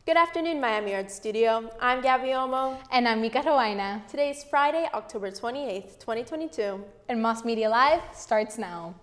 Good afternoon, Miami Art Studio. I'm Gabby Omo. And I'm Mika Rawaina. Today is Friday, October 28th, 2022. And Moss Media Live starts now.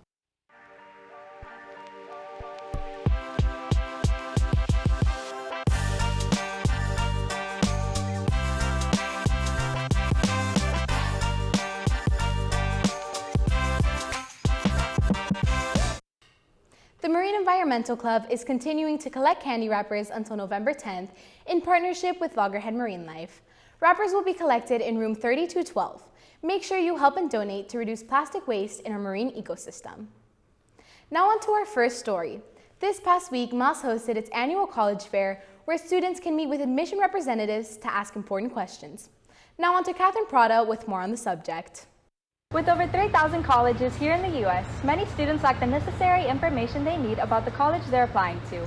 The Marine Environmental Club is continuing to collect candy wrappers until November 10th in partnership with Loggerhead Marine Life. Wrappers will be collected in room 3212. Make sure you help and donate to reduce plastic waste in our marine ecosystem. Now on to our first story. This past week, Moss hosted its annual college fair where students can meet with admission representatives to ask important questions. Now on to Catherine Prada with more on the subject. With over 3,000 colleges here in the U.S., many students lack the necessary information they need about the college they're applying to.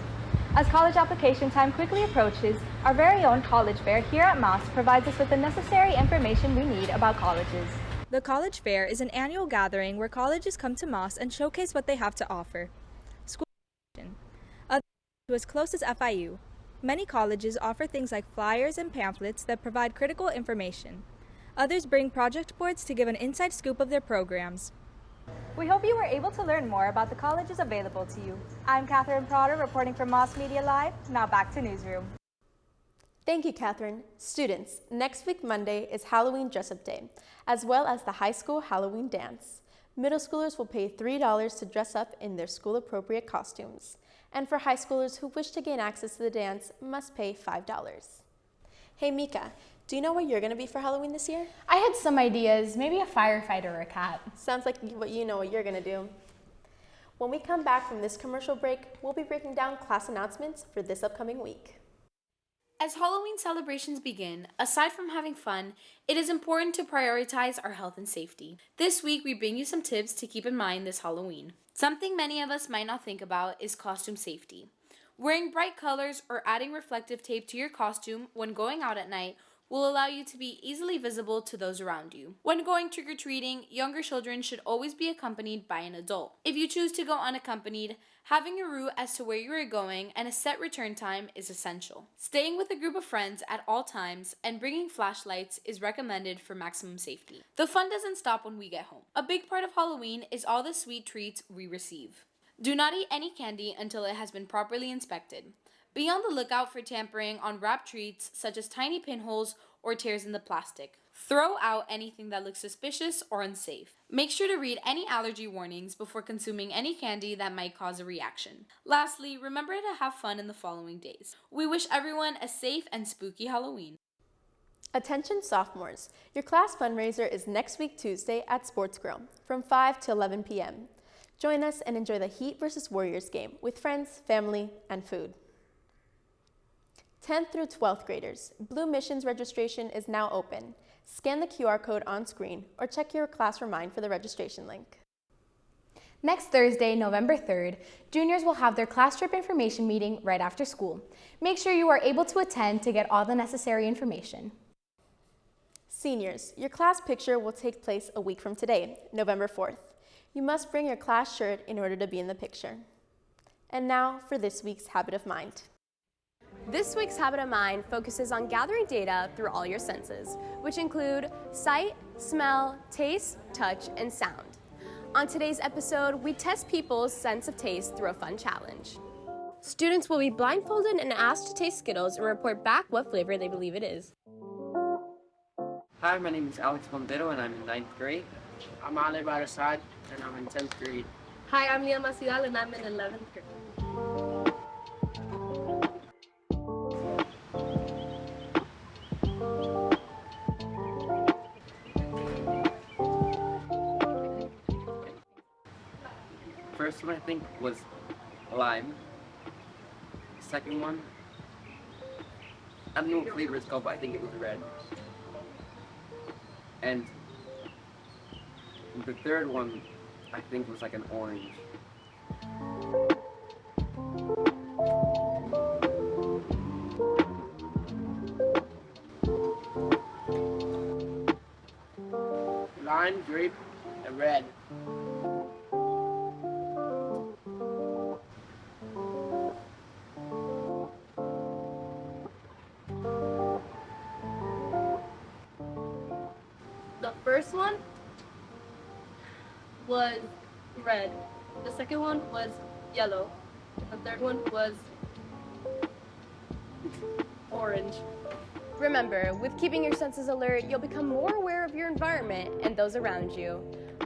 As college application time quickly approaches, our very own college fair here at Moss provides us with the necessary information we need about colleges. The College Fair is an annual gathering where colleges come to Moss and showcase what they have to offer. School education. Others to as close as FIU. Many colleges offer things like flyers and pamphlets that provide critical information. Others bring project boards to give an inside scoop of their programs. We hope you were able to learn more about the colleges available to you. I'm Catherine Prada reporting for Moss Media Live. Now back to Newsroom. Thank you, Catherine. Students, next week Monday is Halloween Dress-Up Day, as well as the high school Halloween dance. Middle schoolers will pay $3 to dress up in their school-appropriate costumes. And for high schoolers who wish to gain access to the dance, must pay $5. Hey, Mika. Do you know what you're going to be for Halloween this year? I had some ideas, maybe a firefighter or a cat. Sounds like what you're going to do. When we come back from this commercial break, we'll be breaking down class announcements for this upcoming week. As Halloween celebrations begin, aside from having fun, it is important to prioritize our health and safety. This week, we bring you some tips to keep in mind this Halloween. Something many of us might not think about is costume safety. Wearing bright colors or adding reflective tape to your costume when going out at night will allow you to be easily visible to those around you. When going trick-or-treating, younger children should always be accompanied by an adult. If you choose to go unaccompanied, having a route as to where you are going and a set return time is essential. Staying with a group of friends at all times and bringing flashlights is recommended for maximum safety. The fun doesn't stop when we get home. A big part of Halloween is all the sweet treats we receive. Do not eat any candy until it has been properly inspected. Be on the lookout for tampering on wrapped treats such as tiny pinholes or tears in the plastic. Throw out anything that looks suspicious or unsafe. Make sure to read any allergy warnings before consuming any candy that might cause a reaction. Lastly, remember to have fun in the following days. We wish everyone a safe and spooky Halloween. Attention sophomores, your class fundraiser is next week Tuesday at Sports Grill from 5 to 11 p.m. Join us and enjoy the Heat vs. Warriors game with friends, family, and food. 10th through 12th graders, Blue Missions registration is now open. Scan the QR code on screen or check your class Remind for the registration link. Next Thursday, November 3rd, juniors will have their class trip information meeting right after school. Make sure you are able to attend to get all the necessary information. Seniors, your class picture will take place a week from today, November 4th. You must bring your class shirt in order to be in the picture. And now for this week's Habit of Mind. This week's Habit of Mind focuses on gathering data through all your senses, which include sight, smell, taste, touch, and sound. On today's episode, we test people's sense of taste through a fun challenge. Students will be blindfolded and asked to taste Skittles and report back what flavor they believe it is. Hi, my name is Alex Montero and I'm in 9th grade. I'm Ali Barasad and I'm in 10th grade. Hi, I'm Lia Masidal and I'm in 11th grade. First one I think was lime. Second one, I don't know what flavor it's called, but I think it was red. And the third one I think was like an orange. Lime, grape, and red. first one was red. The second one was yellow. And the third one was orange. Remember, with keeping your senses alert, you'll become more aware of your environment and those around you.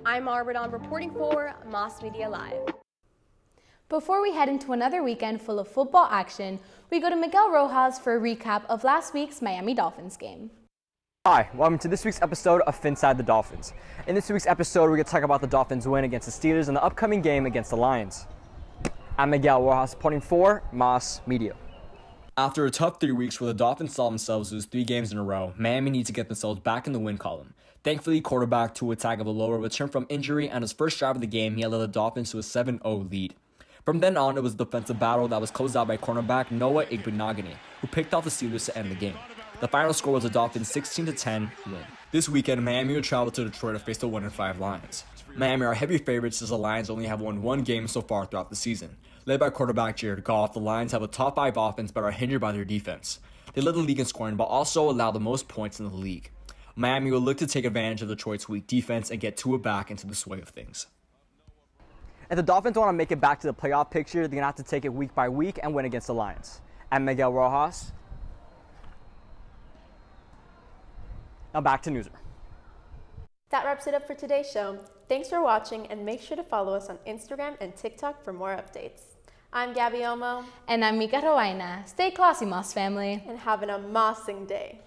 I'm Arbidon reporting for Moss Media Live. Before we head into another weekend full of football action, we go to Miguel Rojas for a recap of last week's Miami Dolphins game. Hi, welcome to this week's episode of Finside the Dolphins. In this week's episode, we're going to talk about the Dolphins' win against the Steelers in the upcoming game against the Lions. I'm Miguel Rojas reporting for Moss Media. After a tough 3 weeks where the Dolphins saw themselves lose 3 games in a row, Miami needs to get themselves back in the win column. Thankfully, quarterback Tua Tagovailoa returned from injury, and his first drive of the game, he led the Dolphins to a 7-0 lead. From then on, it was a defensive battle that was closed out by cornerback Noah Igbinoghene, who picked off the Steelers to end the game. The final score was a Dolphins 16-10 win. This weekend, Miami will travel to Detroit to face the 1-5 Lions. Miami are heavy favorites as the Lions only have won 1 game so far throughout the season. Led by quarterback Jared Goff, the Lions have a top 5 offense but are hindered by their defense. They led the league in scoring but also allow the most points in the league. Miami will look to take advantage of Detroit's weak defense and get Tua back into the swing of things. If the Dolphins want to make it back to the playoff picture, they're going to have to take it week by week and win against the Lions. I'm Miguel Rojas. Now back to Newser. That wraps it up for today's show. Thanks for watching, and make sure to follow us on Instagram and TikTok for more updates. I'm Gabby Omo. And I'm Mika Rowaina. Stay classy, Moss family. And have an amazing day.